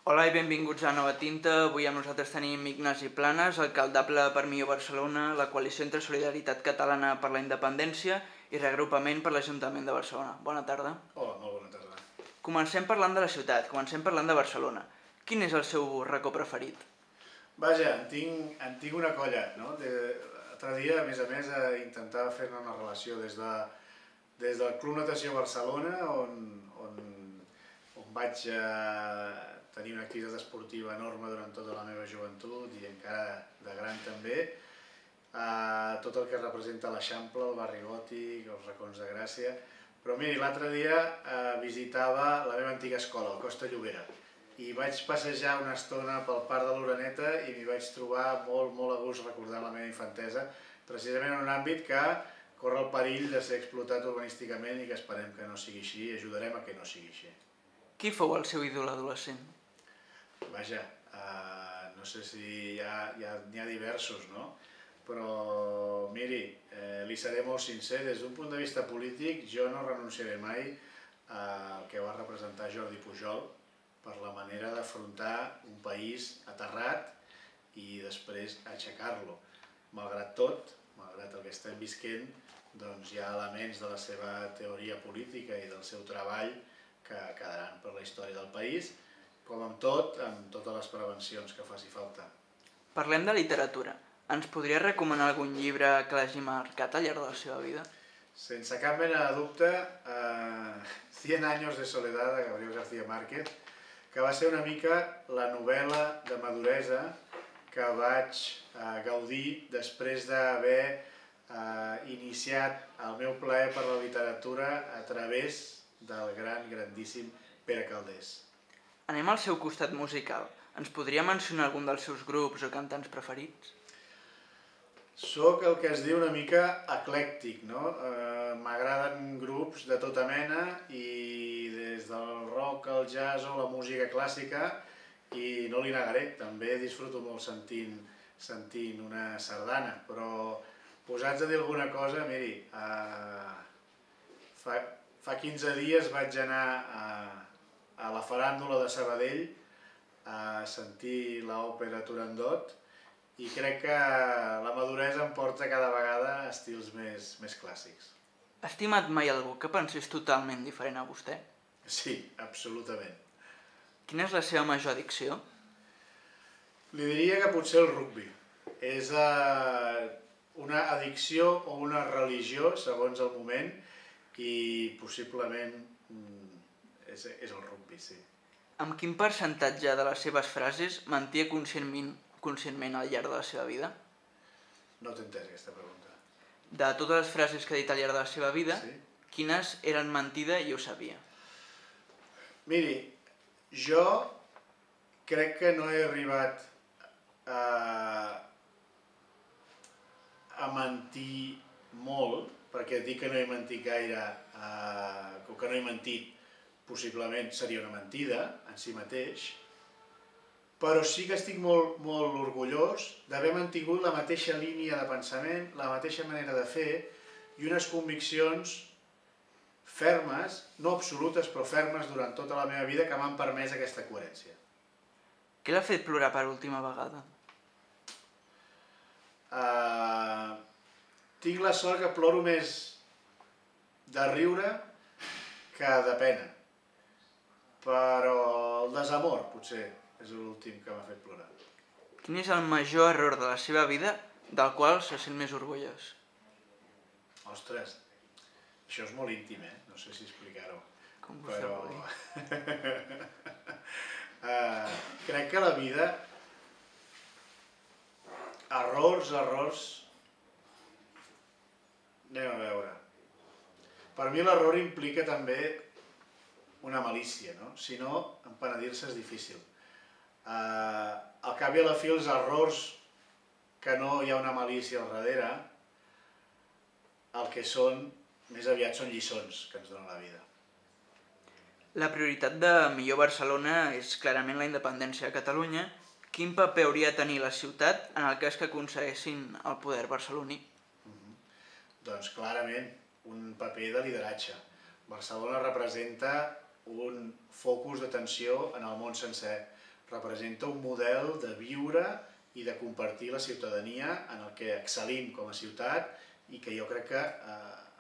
Hola i benvinguts a Nova Tinta. Avui amb nosaltres tenim Ignasi Planas, alcaldable per Millor Barcelona, la coalició entre Solidaritat Catalana per la Independència i Reagrupament per l'Ajuntament de Barcelona. Bona tarda. Hola, molt bona tarda. Comencem parlant de la ciutat, comencem parlant de Barcelona. Quin és el seu racó preferit? Vaja, en tinc una colla, no? L'altre dia, a més, intentava fer-ne una relació des del Club Natació Barcelona, on vaig tenir una activitat esportiva enorme durant tota la meva joventut i encara de gran també, tot el que representa l'Eixample, el barri gòtic, els racons de Gràcia. Però miri, l'altre dia visitava la meva antiga escola, el Costa Llobera, i vaig passejar una estona pel parc de l'Oreneta i m'hi vaig trobar molt a gust recordant la meva infantesa, precisament en un àmbit que corre el perill de ser explotat urbanísticament i que esperem que no sigui així i ajudarem a que no sigui així. Qui fou el seu ídol adolescent? Vaja, no sé si n'hi ha diversos, no? Però, miri, li seré molt sincer, des d'un punt de vista polític jo no renunciaré mai al que va representar Jordi Pujol per la manera d'afrontar un país aterrat i després aixecar-lo. Malgrat tot, malgrat el que estem visquent, doncs hi ha elements de la seva teoria política i del seu treball que quedaran per la història del país, com amb totes les prevencions que faci falta. Parlem de literatura. Ens podria recomanar algun llibre que l'hagi marcat al llarg de la seva vida? Sense cap mena de dubte, 100 años de soledad de Gabriel García Márquez, que va ser una mica la novel·la de maduresa que vaig gaudir després d'haver iniciat el meu plaer per la literatura a través del grandíssim Pere Calders. Anem al seu costat musical. Ens podria mencionar algun dels seus grups o cantants preferits? Soc el que es diu una mica eclèctic, no? M'agraden grups de tota mena i des del rock, el jazz o la música clàssica, i no li negaré, també disfruto molt sentint una sardana, però posats a dir alguna cosa, miri, fa 15 dies vaig anar a la faràndula de Sabadell a sentir l'òpera Turandot i crec que la maduresa em porta cada vegada a estils més clàssics. Ha estimat mai algú que pensés totalment diferent a vostè? Sí, absolutament. Quina és la seva major addicció? Li diria que potser el rugbi. És una addicció o una religió, segons el moment, i possiblement és el rugbi, sí. Amb quin percentatge de les seves frases mentia conscientment al llarg de la seva vida? No t'he entès aquesta pregunta. De totes les frases que ha dit al llarg de la seva vida, Sí? quines eren mentida i ho sabia? Miri, jo crec que no he arribat a mentir molt, perquè dir que no he mentit gaire, o que no he mentit possiblement seria una mentida en si mateix, però sí que estic molt orgullós d'haver mantingut la mateixa línia de pensament, la mateixa manera de fer i unes conviccions fermes, no absolutes, però fermes durant tota la meva vida que m'han permès aquesta coherència. Què l'ha fet plorar per última vegada? Tinc la sort que ploro més de riure que de pena, però el desamor potser és l'últim que m'ha fet plorar. Quin és el major error de la seva vida del qual se sent més orgullós? Ostres, això és molt íntim, no sé si explicar-ho. Com vostè vulgui. Crec que la vida, errors, anem a veure. Per mi l'error implica també una malícia, no? Si no, empenedir-se és difícil. Al cap i a la fi, els errors que no hi ha una malícia al darrere, el que són, més aviat són lliçons que ens dona la vida. La prioritat de Millor Barcelona és clarament la independència de Catalunya. Quin paper hauria de tenir la ciutat en el cas que aconseguessin el poder barceloní? Doncs clarament, un paper de lideratge. Barcelona representa un focus d'atenció en el món sencer. representa un model de viure i de compartir la ciutadania en el que excel·lim com a ciutat i que jo crec que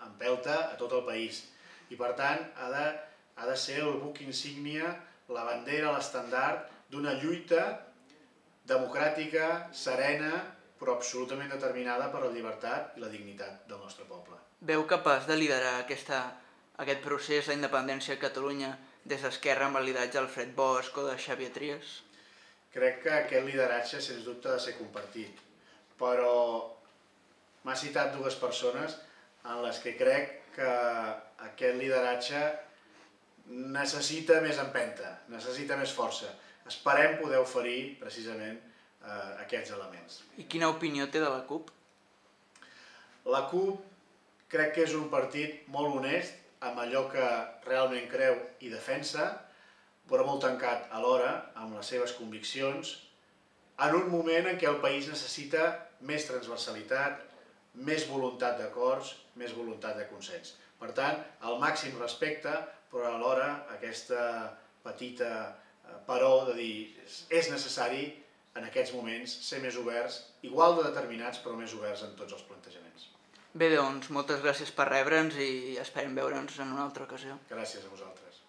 empelta a tot el país. I per tant ha de ser el buc insígnia, la bandera, l'estandard d'una lluita democràtica, serena, però absolutament determinada per la llibertat i la dignitat del nostre poble. Veu capaç de liderar aquest procés de independència a Catalunya des d'Esquerra amb el lideratge d'Alfred Bosch o de Xavier Trias? Crec que aquest lideratge, sens dubte, ha de ser compartit, però m'ha citat dues persones en les que crec que aquest lideratge necessita més empenta, necessita més força. Esperem poder oferir, precisament, aquests elements. I quina opinió té de la CUP? La CUP crec que és un partit molt honest, amb allò que realment creu i defensa, però molt tancat alhora amb les seves conviccions, en un moment en què el país necessita més transversalitat, més voluntat d'acords, més voluntat de consens. Per tant, el màxim respecte, però alhora aquesta petita però de dir és necessari en aquests moments ser més oberts, igual de determinats, però més oberts en tots els plantejaments. Bé, doncs, moltes gràcies per rebre'ns i esperem veure'ns en una altra ocasió. Gràcies a vosaltres.